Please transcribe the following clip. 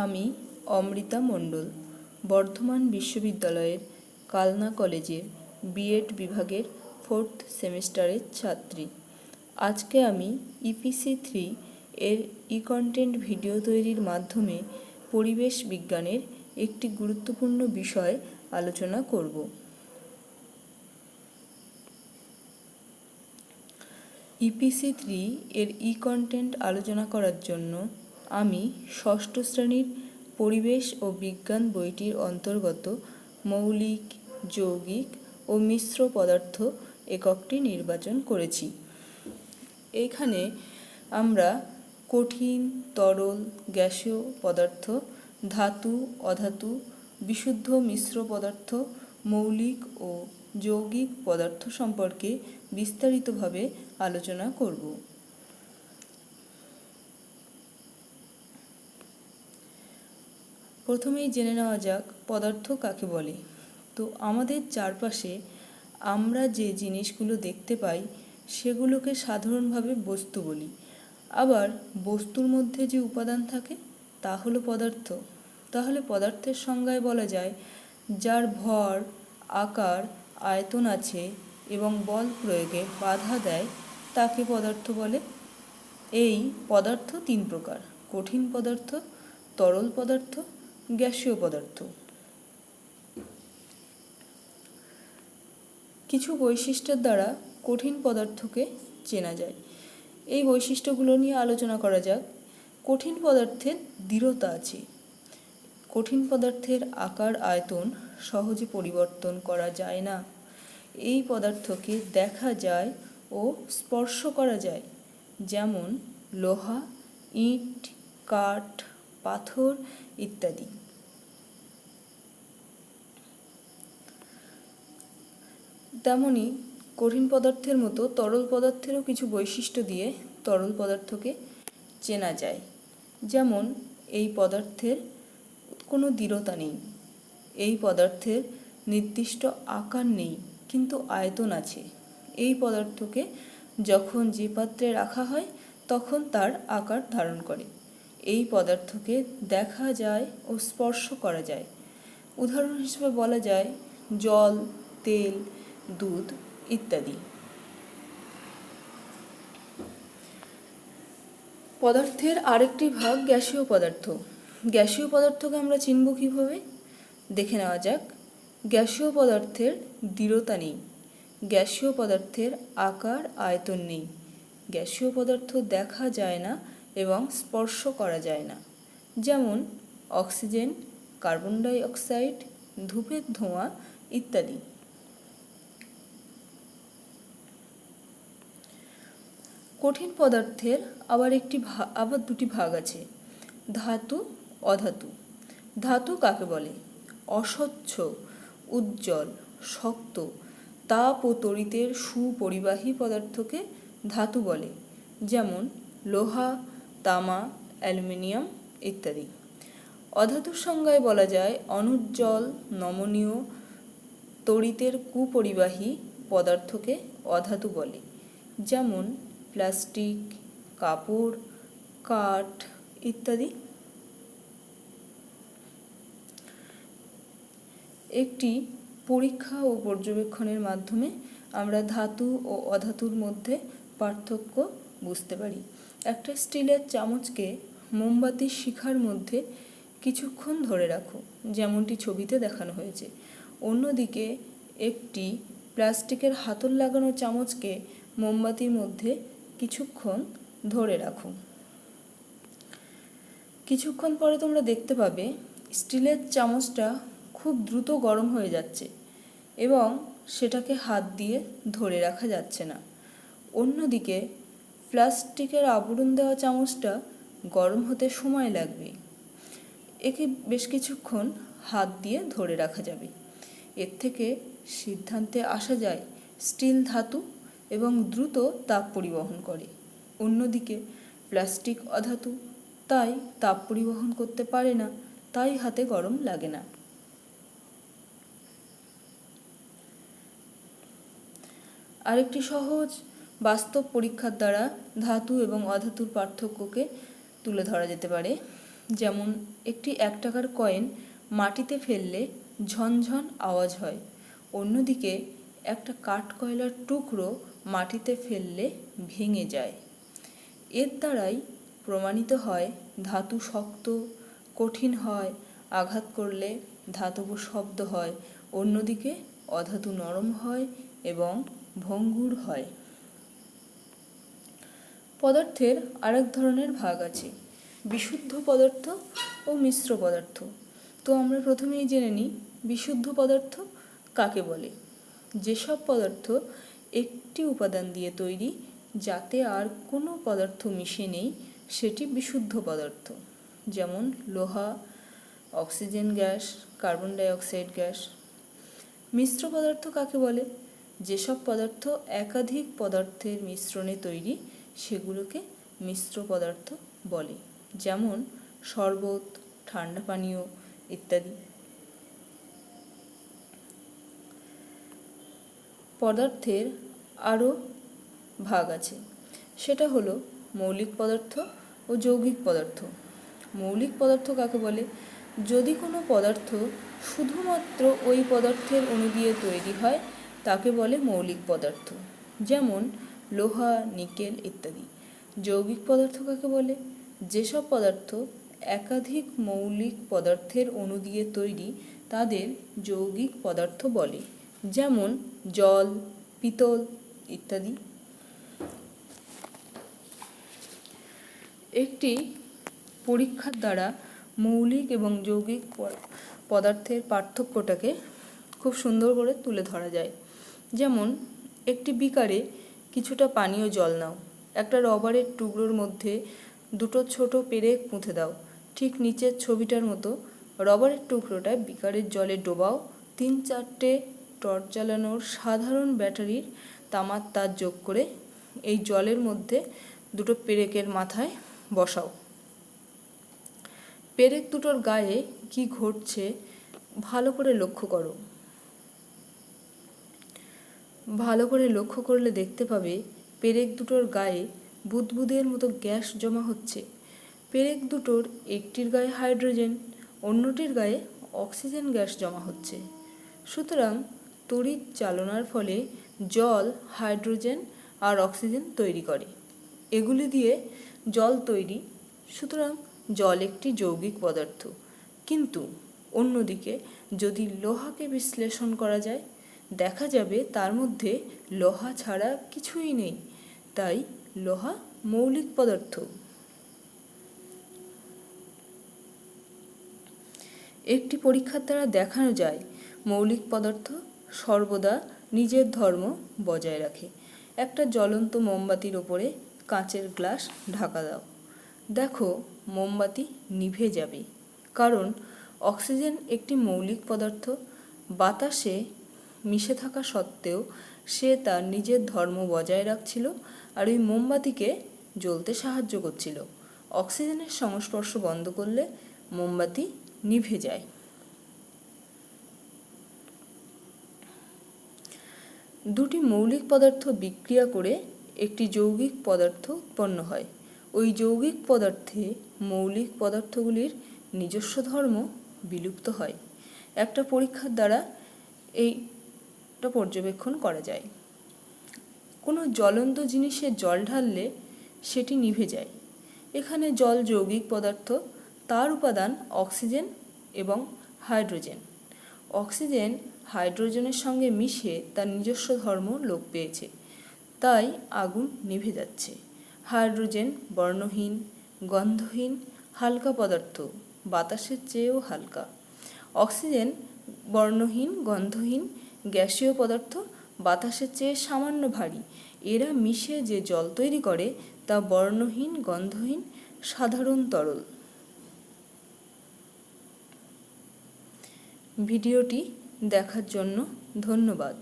আমি অমৃতা মণ্ডল, বর্ধমান বিশ্ববিদ্যালয়ের কালনা কলেজের বিএড বিভাগের 4th সেমিস্টারের ছাত্রী। আজকে আমি EPC3 এর ই-কন্টেন্ট ভিডিও তৈরির মাধ্যমে পরিবেশ বিজ্ঞানের একটি গুরুত্বপূর্ণ বিষয় আলোচনা করব। EPC3 এর ই-কন্টেন্ট আলোচনা করার জন্য আমি ষষ্ঠ শ্রেণীর পরিবেশ ও বিজ্ঞান বইটির অন্তর্গত মৌলিক, যৌগিক ও মিশ্র পদার্থ এককটি নির্বাচন করেছি। এইখানে আমরা কঠিন, তরল, গ্যাসীয় পদার্থ, ধাতু, অধাতু, বিশুদ্ধ মিশ্র পদার্থ, মৌলিক ও যৌগিক পদার্থ সম্পর্কে বিস্তারিতভাবে আলোচনা করব। প্রথমেই জেনে নেওয়া যাক পদার্থ কাকে বলে। তো আমাদের চারপাশে আমরা যে জিনিসগুলো দেখতে পাই সেগুলোকে সাধারণভাবে বস্তু বলি। আবার বস্তুর মধ্যে যে উপাদান থাকে তা হলো পদার্থ। তাহলে পদার্থের সংজ্ঞায় বলা যায় যার ভর, আকার, আয়তন আছে এবং বল প্রয়োগে বাধা দেয় তাকে পদার্থ বলে। এই পদার্থ 3 প্রকার: কঠিন পদার্থ, তরল পদার্থ, গ্যাসীয় পদার্থ। কিছু বৈশিষ্ট্যের দ্বারা কঠিন পদার্থকে চেনা যায়। এই বৈশিষ্ট্যগুলো নিয়ে আলোচনা করা যাক। কঠিন পদার্থের দৃঢ়তা আছে। কঠিন পদার্থের আকার, আয়তন সহজে পরিবর্তন করা যায় না। এই পদার্থকে দেখা যায় ও স্পর্শ করা যায়, যেমন লোহা, ইট, কাঠ, পাথর ইত্যাদি। তেমনি কঠিন পদার্থের মতো তরল পদার্থেরও কিছু বৈশিষ্ট্য দিয়ে তরল পদার্থকে চেনা যায়, যেমন এই পদার্থের কোনো দৃঢ়তা নেই, এই পদার্থের নির্দিষ্ট আকার নেই কিন্তু আয়তন আছে। এই পদার্থকে যখন যে পাত্রে রাখা হয় তখন তার আকার ধারণ করে। এই পদার্থকে দেখা যায় ও স্পর্শ করা যায়। উদাহরণ হিসেবে বলা যায় জল, তেল, দুধ ইত্যাদি। পদার্থের আরেকটি ভাগ গ্যাসীয় পদার্থ। গ্যাসীয় পদার্থকে আমরা চিনব কীভাবে? দেখে নেওয়া যাক। গ্যাসীয় পদার্থের দৃঢ়তা নেই, গ্যাসীয় পদার্থের আকার, আয়তন নেই, গ্যাসীয় পদার্থ দেখা যায় না এবং স্পর্শ করা যায় না, যেমন অক্সিজেন, কার্বন ডাই অক্সাইড, ধূপের ধোঁয়া ইত্যাদি। কঠিন পদার্থের আবার দুটি ভাগ আছে: ধাতু, অধাতু। ধাতু কাকে বলে? অস্বচ্ছ, উজ্জ্বল, শক্ত, তাপ ও তড়িতের সুপরিবাহী পদার্থকে ধাতু বলে, যেমন লোহা, তামা, অ্যালুমিনিয়াম ইত্যাদি। অধাতুর সংজ্ঞায় বলা যায় অনুজ্জ্বল, নমনীয়, তড়িতের কুপরিবাহী পদার্থকে অধাতু বলে, যেমন প্লাস্টিক, কাপড়, কাঠ ইত্যাদি। একটি পরীক্ষা ও পর্যবেক্ষণের মাধ্যমে আমরা ধাতু ও অধাতুর মধ্যে পার্থক্য বুঝতে পারি। একটা স্টিলের চামচকে মোমবাতির শিখার মধ্যে কিছুক্ষণ ধরে রাখো, যেমনটি ছবিতে দেখানো হয়েছে। অন্যদিকে একটি প্লাস্টিকের হাতল লাগানো চামচকে মোমবাতির মধ্যে কিছুক্ষণ ধরে রাখো। কিছুক্ষণ পরে তোমরা দেখতে পাবে স্টিলের চামচটা খুব দ্রুত গরম হয়ে যাচ্ছে এবং সেটাকে হাত দিয়ে ধরে রাখা যাচ্ছে না। অন্যদিকে প্লাস্টিকের আবরণ দেওয়া চামচটা গরম হতে সময় লাগবে, একে বেশ কিছুক্ষণ হাত দিয়ে ধরে রাখা যাবে। এর থেকে সিদ্ধান্তে আসা যায় স্টিল ধাতু এবং দ্রুত তাপ পরিবহন করে। অন্যদিকে প্লাস্টিক অধাতু, তাই তাপ পরিবহন করতে পারে না, তাই হাতে গরম লাগে না। আরেকটি সহজ বাস্তব পরীক্ষার দ্বারা ধাতু এবং অধাতুর পার্থক্যকে তুলে ধরা যেতে পারে। যেমন একটি 1 টাকার কয়েন মাটিতে ফেললে ঝনঝন আওয়াজ হয়, অন্যদিকে একটা কাঠকয়লার টুকরো মাটিতে ফেললে ভেঙে যায়। এর দ্বারাই প্রমাণিত হয় ধাতু শক্ত, কঠিন হয়, আঘাত করলে ধাতব শব্দ হয়, অন্যদিকে অধাতু নরম হয় এবং ভঙ্গুর হয়। পদার্থের আরেক ধরনের ভাগ আছে, বিশুদ্ধ পদার্থ ও মিশ্র পদার্থ। তো আমরা প্রথমেই জেনে নিই বিশুদ্ধ পদার্থ কাকে বলে। যেসব পদার্থ একটি উপাদান দিয়ে তৈরি, যাতে আর কোনো পদার্থ মিশে নেই, সেটি বিশুদ্ধ পদার্থ। যেমন লোহা, oxygen gas, carbon dioxide gas. মিশ্র পদার্থ কাকে বলে? যেসব পদার্থ একাধিক পদার্থের মিশ্রণে তৈরি, সেগুলোকে মিশ্র পদার্থ বলে। যেমন শরবত, ঠান্ডা পানীয় ইত্যাদি। পদার্থের আরও ভাগ আছে, সেটা হলো মৌলিক পদার্থ ও যৌগিক পদার্থ। মৌলিক পদার্থ কাকে বলে? যদি কোনো পদার্থ শুধুমাত্র ওই পদার্থের অণু দিয়ে তৈরি হয়, তাকে বলে মৌলিক পদার্থ। যেমন লোহা, নিকেল ইত্যাদি। যৌগিক পদার্থ কাকে বলে? যেসব পদার্থ একাধিক মৌলিক পদার্থের অণু দিয়ে তৈরি, তাদের যৌগিক পদার্থ বলে। যেমন জল, পিতল ইত্যাদি। একটি পরীক্ষার দ্বারা মৌলিক এবং যৌগিক পদার্থের পার্থক্যটাকে খুব সুন্দর করে তুলে ধরা যায়। যেমন একটি বিকারে কিছুটা পানীয় জল নাও, একটা রবারের টুকরোর মধ্যে দুটো ছোট পেরেক পুঁতে দাও। ঠিক নিচের ছবিটার মতো রবারের টুকরোটা বিকারের জলে ডোবাও। 3-4টে টর্চ জ্বালানোর সাধারণ ব্যাটারির তামার তার যোগ করে এই জলের মধ্যে দুটো পেরেকের মাথায় বসাও। পেরেক দুটোর গায়ে কি ঘটছে ভালো করে লক্ষ্য করো। ভালো করে লক্ষ্য করলে দেখতে পাবে পেরেক দুটোর গায়ে বুদবুদের মতো গ্যাস জমা হচ্ছে। পেরেক দুটোর একটির গায়ে হাইড্রোজেন, অন্যটির গায়ে অক্সিজেন গ্যাস জমা হচ্ছে। সুতরাং তড়িৎ চালনার ফলে জল হাইড্রোজেন আর অক্সিজেন তৈরি করে, এগুলি দিয়ে জল তৈরি। সুতরাং জল একটি যৌগিক পদার্থ। কিন্তু অন্যদিকে যদি লোহাকে বিশ্লেষণ করা যায়, দেখা যাবে তার মধ্যে লোহা ছাড়া কিছুই নেই, তাই লোহা মৌলিক পদার্থ। একটি পরীক্ষার দ্বারা দেখানো যায় মৌলিক পদার্থ সর্বদা নিজের ধর্ম বজায় রাখে। একটা জ্বলন্ত মোমবাতির ওপরে কাঁচের গ্লাস ঢাকা দাও, দেখো মোমবাতি নিভে যাবে, কারণ অক্সিজেন একটি মৌলিক পদার্থ। বাতাসে মিশে থাকা সত্ত্বেও সে তার নিজের ধর্ম বজায় রাখছিল আর ওই মোমবাতিকে জ্বলতে সাহায্য করছিল। অক্সিজেনের সংস্পর্শ বন্ধ করলে মোমবাতি নিভে যায়। দুটি মৌলিক পদার্থ বিক্রিয়া করে একটি যৌগিক পদার্থ উৎপন্ন হয়। ওই যৌগিক পদার্থে মৌলিক পদার্থগুলির নিজস্ব ধর্ম বিলুপ্ত হয়। একটা পরীক্ষার দ্বারা এইটা পর্যবেক্ষণ করা যায়। কোনো জ্বলন্ত জিনিসে জল ঢাললে সেটি নিভে যায়। এখানে জল যৌগিক পদার্থ, তার উপাদান অক্সিজেন এবং হাইড্রোজেন। অক্সিজেন হাইড্রোজেনের সঙ্গে মিশে তার নিজস্ব ধর্ম লোপ পেয়েছে, তাই আগুন নিভে যাচ্ছে। হাইড্রোজেন বর্ণহীন, গন্ধহীন, হালকা পদার্থ, বাতাসের চেয়েও হালকা। অক্সিজেন বর্ণহীন, গন্ধহীন, গ্যাসীয় পদার্থ, বাতাসের চেয়ে সামান্য ভারী। এরা মিশে যে জল তৈরি করে তা বর্ণহীন, গন্ধহীন, সাধারণ তরল। ভিডিওটি দেখার জন্য ধন্যবাদ।